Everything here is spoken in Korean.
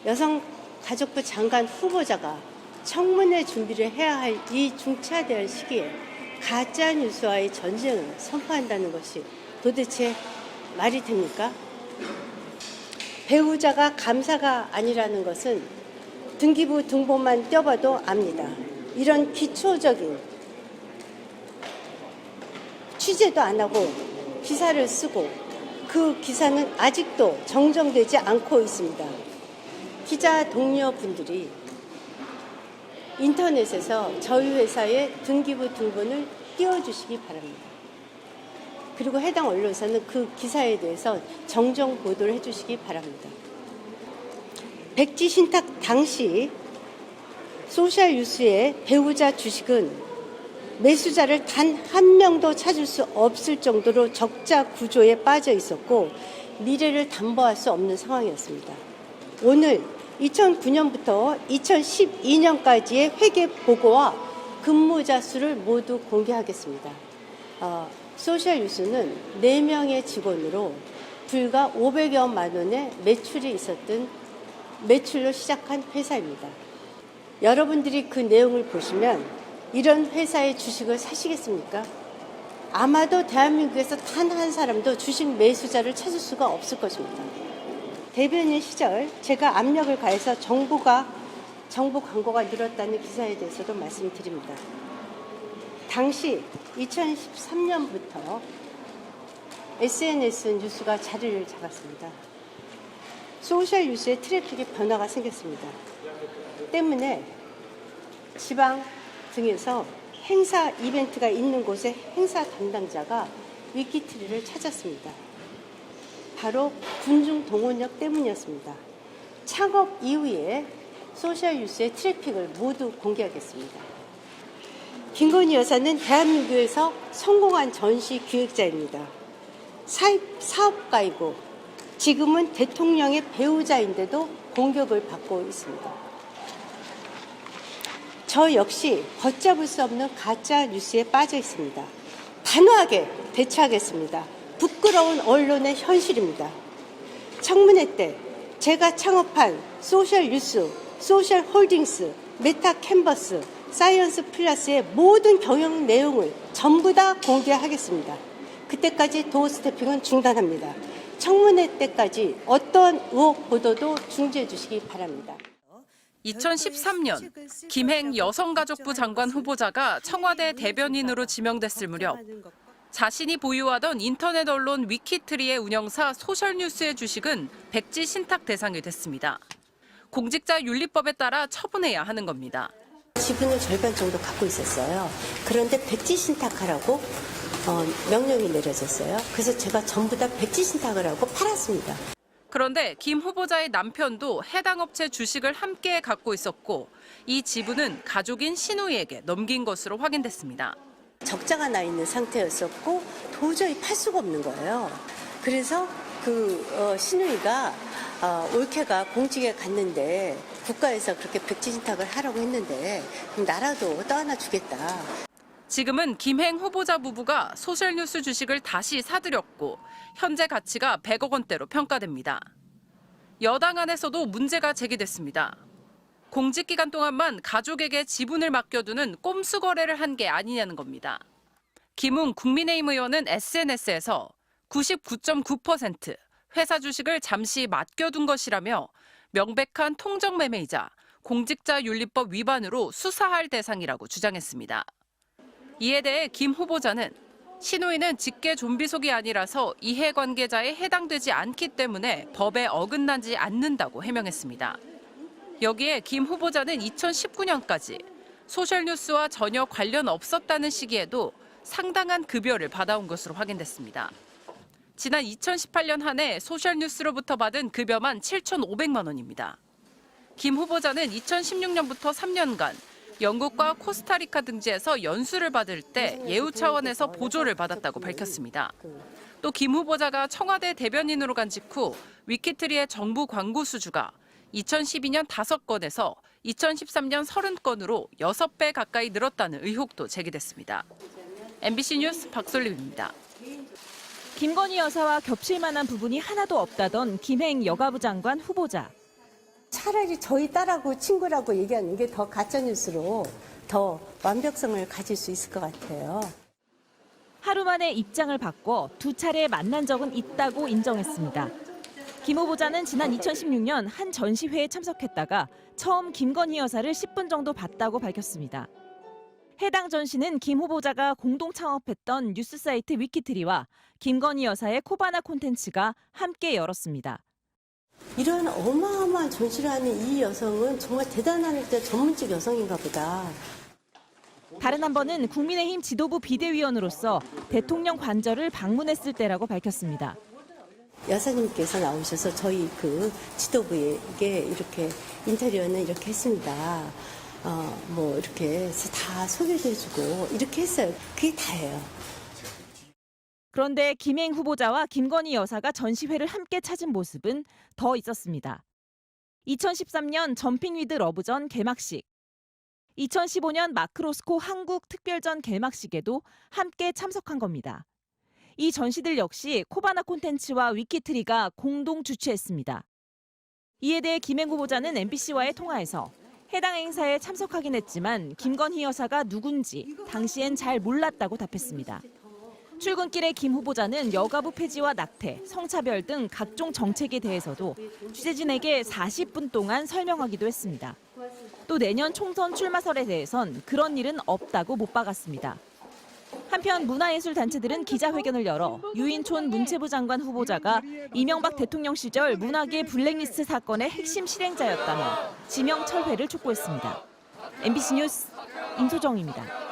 여성가족부 장관 후보자가 청문회 준비를 해야 할 이 중차대한 시기에 가짜뉴스와의 전쟁을 선포한다는 것이 도대체 말이 됩니까? 배우자가 감사가 아니라는 것은 등기부 등본만 떼어봐도 압니다. 이런 기초적인 취재도 안 하고 기사를 쓰고 그 기사는 아직도 정정되지 않고 있습니다. 기자 동료분들이 인터넷에서 저희 회사의 등기부 등본을 띄워주시기 바랍니다. 그리고 해당 언론사는 그 기사에 대해서 정정 보도를 해주시기 바랍니다. 백지 신탁 당시 소셜뉴스의 배우자 주식은 매수자를 단 한 명도 찾을 수 없을 정도로 적자 구조에 빠져 있었고 미래를 담보할 수 없는 상황이었습니다. 오늘 2009년부터 2012년까지의 회계 보고와 근무자 수를 모두 공개하겠습니다. 소셜뉴스는 4명의 직원으로 불과 500여만 원의 매출이 있었던 매출로 시작한 회사입니다. 여러분들이 그 내용을 보시면 이런 회사의 주식을 사시겠습니까? 아마도 대한민국에서 단 한 사람도 주식 매수자를 찾을 수가 없을 것입니다. 대변인 시절 제가 압력을 가해서 정부 광고가 늘었다는 기사에 대해서도 말씀드립니다. 당시 2013년부터 SNS 뉴스가 자리를 잡았습니다. 소셜뉴스의 트래픽의 변화가 생겼습니다. 때문에 지방 등에서 행사 이벤트가 있는 곳에 행사 담당자가 위키트리를 찾았습니다. 바로 군중 동원력 때문이었습니다. 창업 이후에 소셜뉴스의 트래픽을 모두 공개하겠습니다. 김건희 여사는 대한민국에서 성공한 전시 기획자입니다. 사업가이고 지금은 대통령의 배우자인데도 공격을 받고 있습니다. 저 역시 걷잡을 수 없는 가짜 뉴스에 빠져 있습니다. 단호하게 대처하겠습니다. 부끄러운 언론의 현실입니다. 청문회 때 제가 창업한 소셜뉴스, 소셜홀딩스, 메타캔버스, 사이언스 플러스의 모든 경영 내용을 전부 다 공개하겠습니다. 그때까지 도어 스태핑은 중단합니다. 청문회 때까지 어떤 의혹 보도도 중지해 주시기 바랍니다. 2013년 김행 여성가족부 장관 후보자가 청와대 대변인으로 지명됐을 무렵 자신이 보유하던 인터넷 언론 위키트리의 운영사 소셜뉴스의 주식은 백지 신탁 대상이 됐습니다. 공직자윤리법에 따라 처분해야 하는 겁니다. 지분을 절반 정도 갖고 있었어요. 그런데 백지 신탁하라고 명령이 내려졌어요. 그래서 제가 전부 다 백지 신탁을 하고 팔았습니다. 그런데 김 후보자의 남편도 해당 업체 주식을 함께 갖고 있었고 이 지분은 가족인 신우이에게 넘긴 것으로 확인됐습니다. 적자가 나 있는 상태였었고 도저히 팔 수가 없는 거예요. 그래서 신우이가 올케가 공직에 갔는데 국가에서 그렇게 백지 신탁을 하라고 했는데 그럼 나라도 떠안아 주겠다. 지금은 김행 후보자 부부가 소셜뉴스 주식을 다시 사들였고 현재 가치가 100억 원대로 평가됩니다. 여당 안에서도 문제가 제기됐습니다. 공직 기간 동안만 가족에게 지분을 맡겨두는 꼼수 거래를 한 게 아니냐는 겁니다. 김웅 국민의힘 의원은 SNS에서 99.9% 회사 주식을 잠시 맡겨둔 것이라며 명백한 통정매매이자 공직자윤리법 위반으로 수사할 대상이라고 주장했습니다. 이에 대해 김 후보자는 신우이는 직계 좀비속이 아니라서 이해관계자에 해당되지 않기 때문에 법에 어긋나지 않는다고 해명했습니다. 여기에 김 후보자는 2019년까지 소셜뉴스와 전혀 관련 없었다는 시기에도 상당한 급여를 받아온 것으로 확인됐습니다. 지난 2018년 한 해 소셜뉴스로부터 받은 급여만 7,500만 원입니다. 김 후보자는 2016년부터 3년간 영국과 코스타리카 등지에서 연수를 받을 때 예우 차원에서 보조를 받았다고 밝혔습니다. 또 김 후보자가 청와대 대변인으로 간 직후 위키트리의 정부 광고 수주가 2012년 5건에서 2013년 30건으로 6배 가까이 늘었다는 의혹도 제기됐습니다. MBC 뉴스 박솔림입니다. 김건희 여사와 겹칠 만한 부분이 하나도 없다던 김행 여가부 장관 후보자. 차라리 저희 딸하고 친구라고 얘기하는 게 더 가짜뉴스로 더 완벽성을 가질 수 있을 것 같아요. 하루 만에 입장을 바꿔 두 차례 만난 적은 있다고 인정했습니다. 김 후보자는 지난 2016년 한 전시회에 참석했다가 처음 김건희 여사를 10분 정도 봤다고 밝혔습니다. 해당 전시는 김 후보자가 공동 창업했던 뉴스 사이트 위키트리와 김건희 여사의 코바나 콘텐츠가 함께 열었습니다. 이런 어마어마한 전시를 하는 이 여성은 정말 대단한 전문직 여성인가 보다. 다른 한 번은 국민의힘 지도부 비대위원으로서 대통령 관저를 방문했을 때라고 밝혔습니다. 여사님께서 나오셔서 저희 그 지도부에게 이렇게 인터뷰는 이렇게 했습니다. 뭐 이렇게 해서 다 소개도 해주고 이렇게 했어요. 그게 다예요. 그런데 김행 후보자와 김건희 여사가 전시회를 함께 찾은 모습은 더 있었습니다. 2013년 점핑 위드 러브전 개막식, 2015년 마크로스코 한국 특별전 개막식에도 함께 참석한 겁니다. 이 전시들 역시 코바나 콘텐츠와 위키트리가 공동 주최했습니다. 이에 대해 김행 후보자는 MBC와의 통화에서 해당 행사에 참석하긴 했지만 김건희 여사가 누군지 당시엔 잘 몰랐다고 답했습니다. 출근길에 김 후보자는 여가부 폐지와 낙태, 성차별 등 각종 정책에 대해서도 취재진에게 40분 동안 설명하기도 했습니다. 또 내년 총선 출마설에 대해선 그런 일은 없다고 못 박았습니다. 한편 문화예술단체들은 기자회견을 열어 유인촌 문체부 장관 후보자가 이명박 대통령 시절 문화계 블랙리스트 사건의 핵심 실행자였다며 지명 철회를 촉구했습니다. MBC 뉴스 임소정입니다.